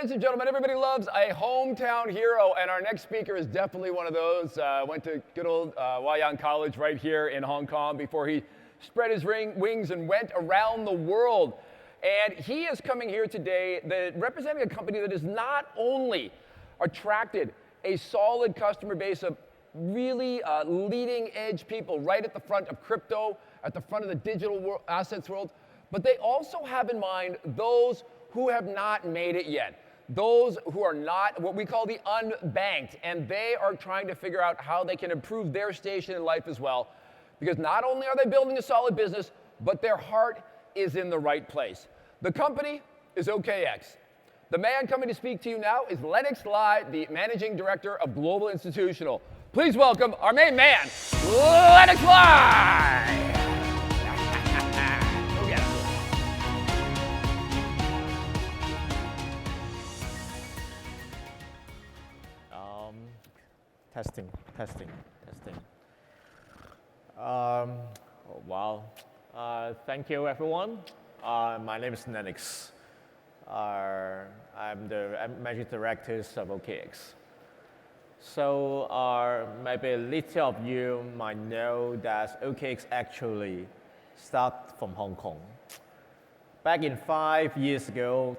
ladies and gentlemen, everybody loves a hometown hero, and our next speaker is definitely one of those. Went to good old Wayang College right here in Hong Kong before he spread his wings and went around the world. And he is coming here today representing a company that has not only attracted a solid customer base of really leading edge people right at the front of crypto, at the front of the digital assets world, but they also have in mind those who have not made it yet, those who are not what we call the unbanked, and they are trying to figure out how they can improve their station in life as well, because not only are they building a solid business, but their heart is in the right place. The company is OKX. The man coming to speak to you now is Lennix Lai, the Managing Director of Global Institutional. Please welcome our main man, Lennix Lai! Testing. Thank you, everyone. My name is Lennix. I'm the Managing Director of OKX. So maybe a little of you might know that OKX actually started from Hong Kong. Back in 5 years ago,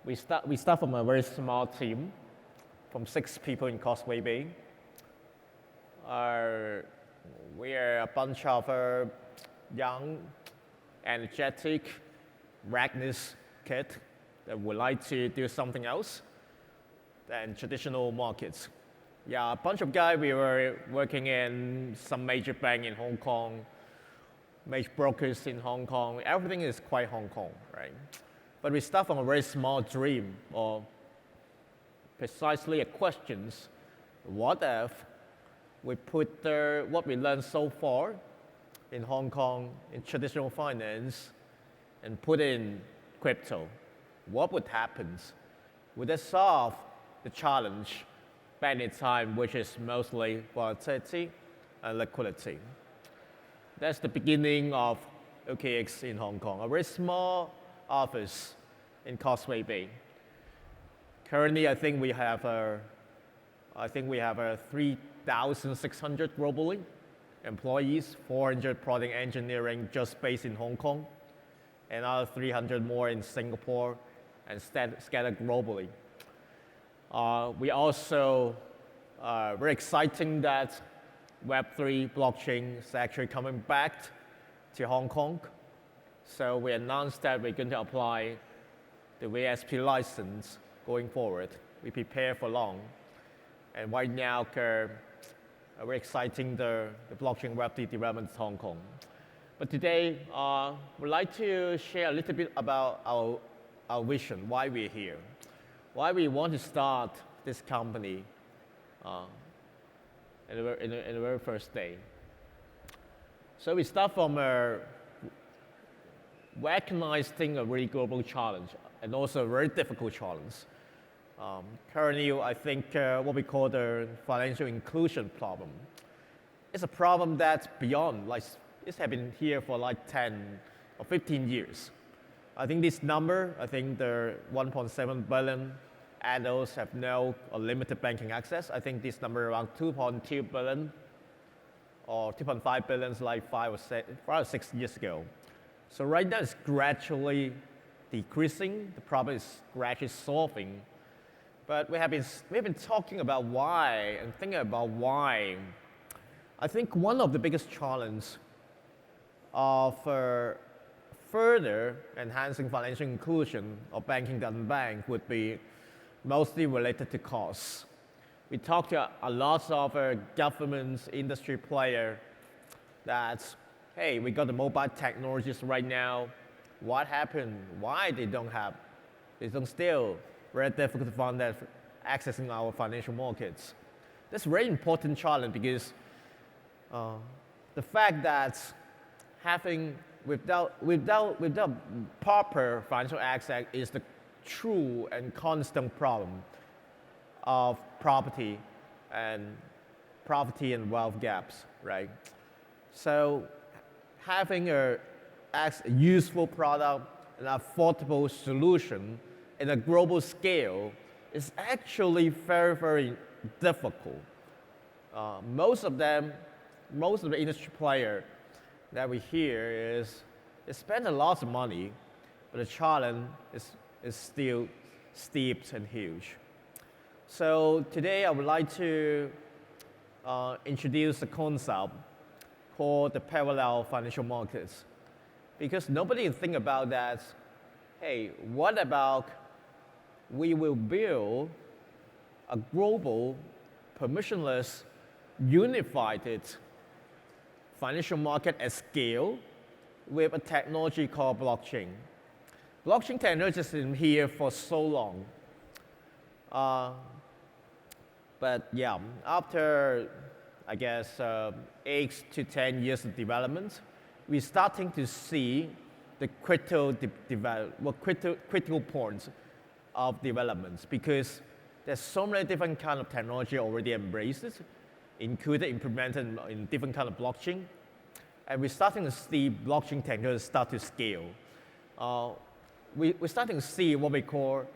we start from a very small team, from 6 people in Causeway Bay. We are a bunch of young, energetic, reckless kids that would like to do something else than traditional markets. Yeah, a bunch of guys, we were working in some major bank in Hong Kong, major brokers in Hong Kong. Everything is quite Hong Kong, right? But we start from a very small dream, or precisely a question: what if we put what we learned so far in Hong Kong in traditional finance and put in crypto? What would happen? Would that solve the challenge back in time, which is mostly volatility and liquidity? That's the beginning of OKX in Hong Kong, a very small office in Causeway Bay. Currently, I think we have 3,600 globally employees, 400 product engineering just based in Hong Kong, and another 300 more in Singapore and scattered globally. We also very exciting that Web3 blockchain is actually coming back to Hong Kong. So we announced that we're going to apply the VSP license going forward. We prepare for long. And right now, we're exciting the blockchain Web3 development in Hong Kong. But today, we'd like to share a little bit about our vision, why we're here, why we want to start this company in the very first day. So we start from recognizing a really global challenge and also a very difficult challenge. Currently, I think what we call the financial inclusion problem. It's a problem that's beyond, it's been here for 10 or 15 years. I think this number, the 1.7 billion adults have no or limited banking access. I think this number around 2.2 billion or 2.5 billion is 5 or 6 years ago. So right now it's gradually decreasing. The problem is gradually solving. But we've been talking about why and thinking about why. I think one of the biggest challenges of further enhancing financial inclusion of banking to unbanked would be mostly related to costs. We talked to a lot of governments, industry players that, hey, we got the mobile technologies right now. What happened? Why they don't still very difficult to find that accessing our financial markets. That's a very important challenge because the fact that without proper financial access is the true and constant problem of property and wealth gaps, right? So having a useful product an affordable solution in a global scale is actually very, very difficult. Most of the industry player that we hear is they spend a lot of money, but the challenge is still steep and huge. So today I would like to introduce a concept called the parallel financial markets. Because nobody think about that, hey, what about we will build a global, permissionless, unified financial market at scale with a technology called blockchain. Blockchain technology has been here for so long. But yeah, after, I guess, 8 to 10 years of development, we're starting to see the critical points of developments, because there's so many different kind of technology already embraced, included, implemented in different kind of blockchain. And we're starting to see blockchain technology start to scale. We're starting to see what we call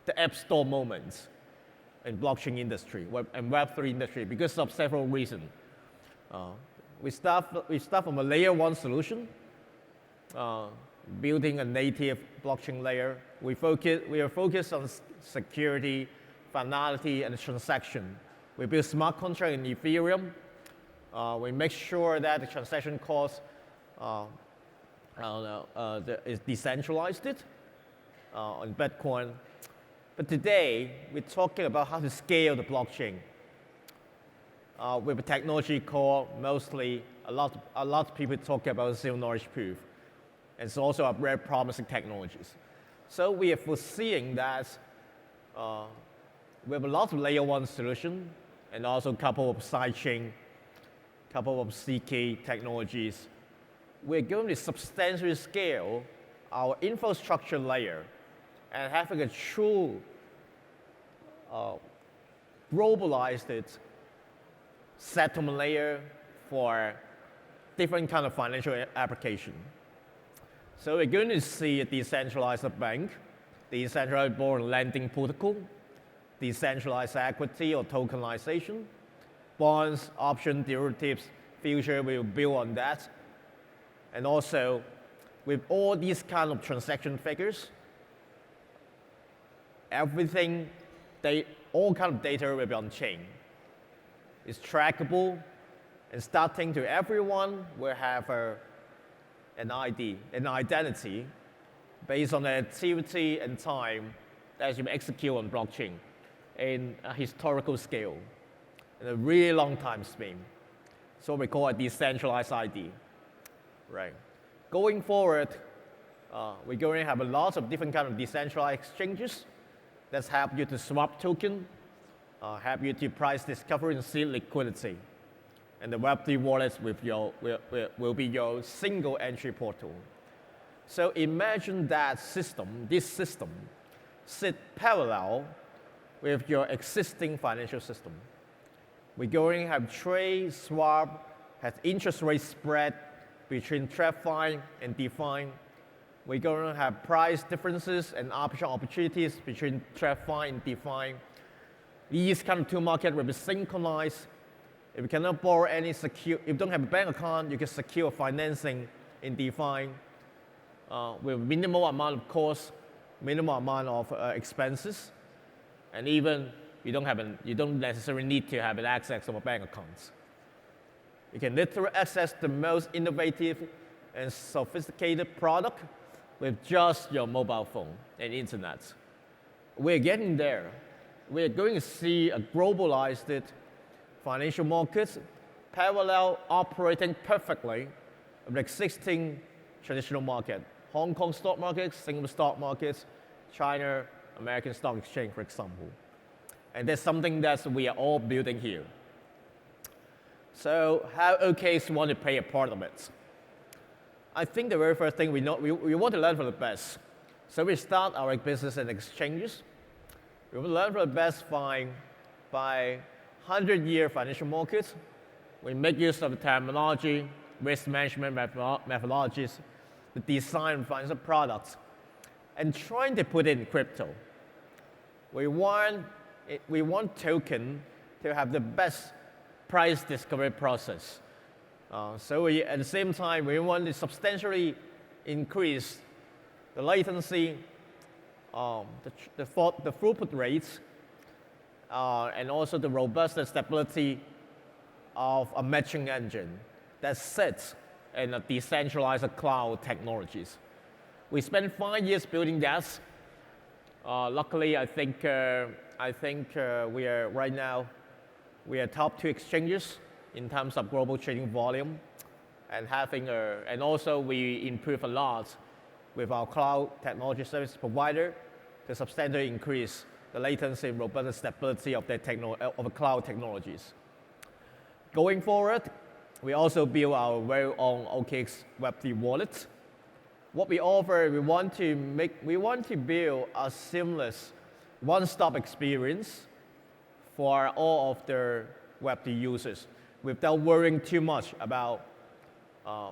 the app store moments in blockchain industry and Web3 industry because of several reasons. We start from a layer 1 solution, building a native blockchain layer. We are focused on security, finality, and transaction. We build smart contract in Ethereum. We make sure that the transaction cost is decentralized on Bitcoin. But today, we're talking about how to scale the blockchain with a technology called mostly, a lot of people talk about zero knowledge proof. It's also a very promising technologies. So we are foreseeing that we have a lot of layer 1 solution and also a couple of sidechain, couple of CK technologies. We're going to substantially scale our infrastructure layer and having a true globalized settlement layer for different kind of financial application. So we're going to see a decentralized bank, decentralized borrowing lending protocol, decentralized equity or tokenization, bonds, option, derivatives, future, we will build on that. And also, with all these kind of transaction figures, everything, all kind of data will be on chain. It's trackable, and starting to everyone will have an ID, an identity, based on the activity and time that you execute on blockchain in a historical scale, in a really long time span. So we call it decentralized ID, right? Going forward, we're going to have a lot of different kind of decentralized exchanges that help you to swap token, help you to price discovery and seed liquidity. And the Web3 wallets will be your single entry portal. So imagine that this system, sit parallel with your existing financial system. We're going to have trade, swap, have interest rate spread between TradFi and DeFi. We're going to have price differences and option opportunities between TradFi and DeFi. These kind of two markets will be synchronized. If you cannot borrow any if you don't have a bank account, you can secure financing in DeFi with minimal amount of cost, minimal amount of expenses, and even you don't necessarily need to have an access to a bank account. You can literally access the most innovative and sophisticated product with just your mobile phone and internet. We're getting there. We're going to see a globalized financial markets parallel operating perfectly with existing traditional market. Hong Kong stock markets, Singapore stock markets, China, American stock exchange, for example. And that's something that we are all building here. So how OKX want to play a part of it? I think the very first thing we want to learn from the best. So we start our business in exchanges. We will learn from the best by 100-year financial markets. We make use of the terminology, risk management methodologies, the design financial products and trying to put it in crypto. We want token to have the best price discovery process. So at the same time, we want to substantially increase the latency, the throughput rates, and also the robustness stability of a matching engine that sits in a decentralized cloud technologies. We spent 5 years building that. Luckily, I think we are right now, we are top 2 exchanges in terms of global trading volume, and also we improve a lot with our cloud technology service provider to substantially increase the latency and robust stability of the cloud technologies. Going forward, we also build our very own OKX Web3 wallet. What we offer, we want to build a seamless one-stop experience for all of the Web3 users without worrying too much about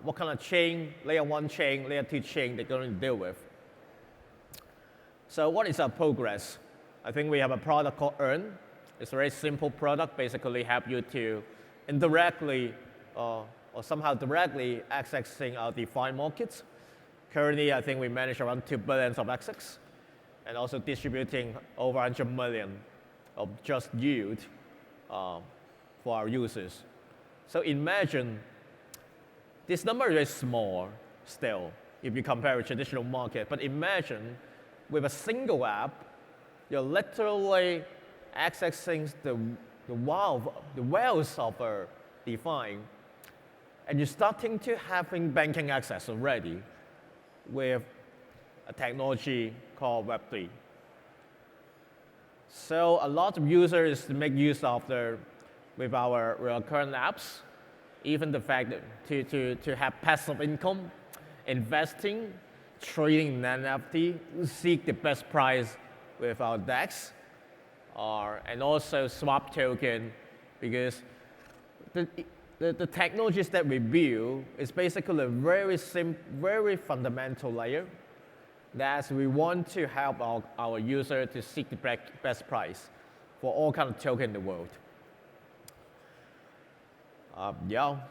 what kind of chain, layer 1 chain, layer 2 chain they're going to deal with. So what is our progress? I think we have a product called Earn. It's a very simple product, basically help you to indirectly or somehow directly accessing our DeFi markets. Currently, I think we manage around 2 billion of access and also distributing over 100 million of just yield for our users. So imagine, this number is small still if you compare with traditional market, but imagine with a single app, you're literally accessing the wealth of a DeFi, and you're starting to having banking access already with a technology called Web3. So a lot of users make use of with our current apps, even the fact that to have passive income, investing, trading in NFT, seek the best price with our DEX, and also swap token, because the technologies that we build is basically a very fundamental layer that we want to help our user to seek the best price for all kinds of token in the world.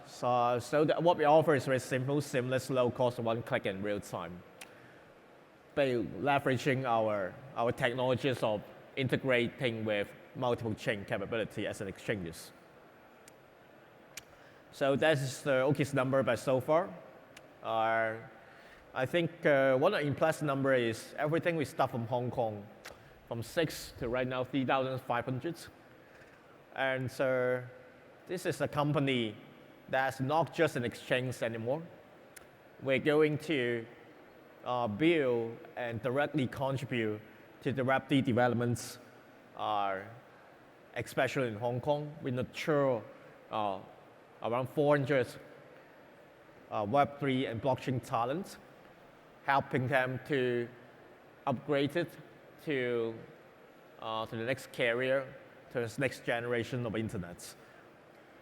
So what we offer is very simple, seamless, low cost, one click in real time. By leveraging our technologies of integrating with multiple chain capability as an exchanges. So that's the OKX number by so far. I think one impressive number is everything we start from Hong Kong, from 6 to right now 3,500. And so this is a company that's not just an exchange anymore. We're going to build and directly contribute to the Web3 developments, especially in Hong Kong. We nurture around 400 Web3 and blockchain talent, helping them to upgrade it to the next career, to the next generation of internet.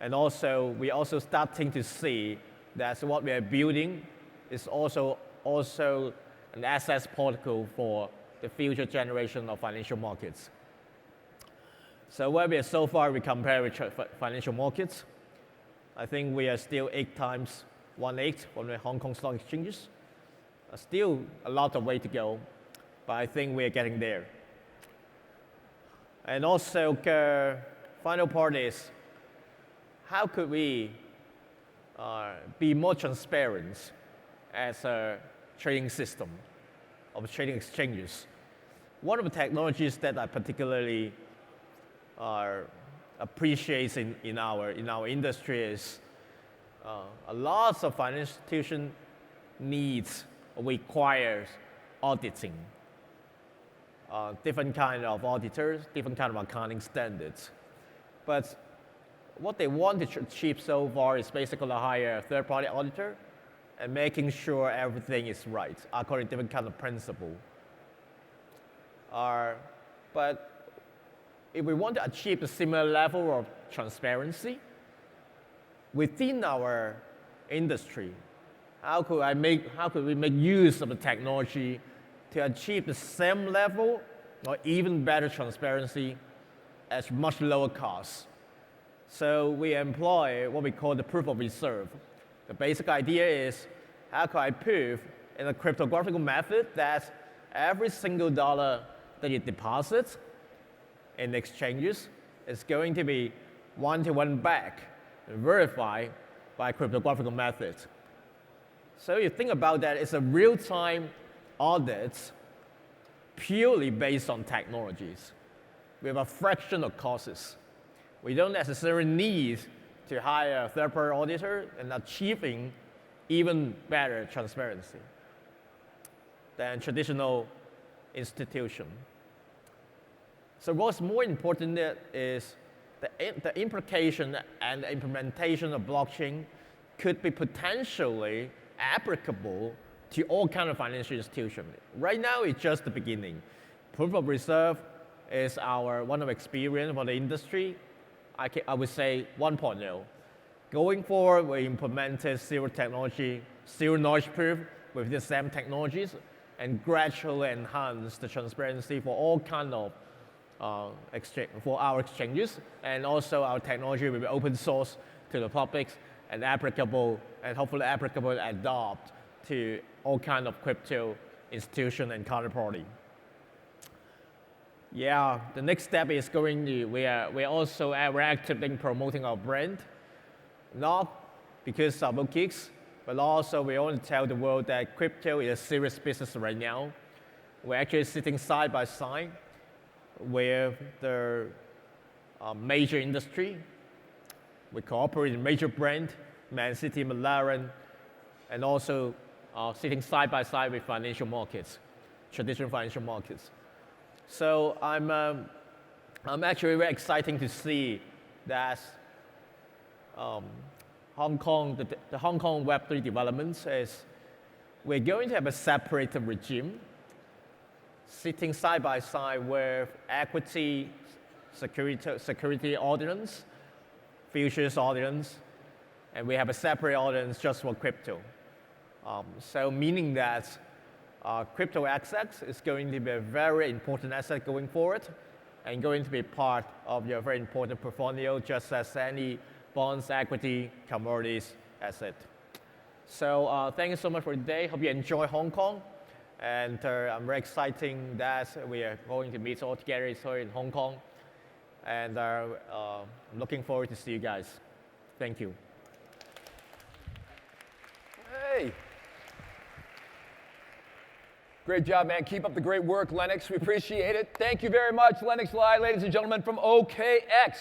And also, we're also starting to see that what we are building is also an access protocol for the future generation of financial markets. So where we are so far, we compare with financial markets. I think we are still 8 times 1/8 from the Hong Kong stock exchanges. Still a lot of way to go, but I think we are getting there. And also, final part is, how could we be more transparent as a trading system of trading exchanges? One of the technologies that I particularly appreciate in our industry is a lot of financial institution needs or requires auditing. Different kind of auditors, different kind of accounting standards. But what they want to achieve so far is basically hire a third-party auditor and making sure everything is right according to different kind of principle. But if we want to achieve a similar level of transparency within our industry, how could we make use of the technology to achieve the same level or even better transparency at much lower cost. So we employ what we call the proof of reserve. The basic idea is, how can I prove in a cryptographic method that every single dollar that you deposit in exchanges is going to be one-to-one back and verified by cryptographic method. So you think about that, it's a real-time audit purely based on technologies with a fraction of costs. We don't necessarily need to hire a third-party auditor and achieving even better transparency than traditional institution. So what's more important is the implication and the implementation of blockchain could be potentially applicable to all kinds of financial institutions. Right now, it's just the beginning. Proof of reserve is our one of experience for the industry. I would say 1.0. Going forward, we implemented zero technology, zero knowledge proof with the same technologies, and gradually enhance the transparency for all kinds of for our exchanges, and also our technology will be open source to the public and applicable, and hopefully applicable and adopt to all kinds of crypto institution and counterparty. Yeah, the next step is going to, we're also active in promoting our brand, not because of OKX, but also we want to tell the world that crypto is a serious business right now. We're actually sitting side by side with the major industry. We cooperate with major brand, Man City, McLaren, and also sitting side by side with financial markets, traditional financial markets. So I'm actually very excited to see that Hong Kong, the Hong Kong Web3 developments is we're going to have a separate regime sitting side by side with equity, security audience, futures audience, and we have a separate audience just for crypto. So meaning that crypto assets is going to be a very important asset going forward and going to be part of your very important portfolio just as any bonds, equity, commodities asset. So thank you so much for today. Hope you enjoy Hong Kong. And I'm very excited that we are going to meet all together here in Hong Kong. And I'm looking forward to see you guys. Thank you. Hey. Great job, man. Keep up the great work, Lennix. We appreciate it. Thank you very much, Lennix Lai, ladies and gentlemen, from OKX.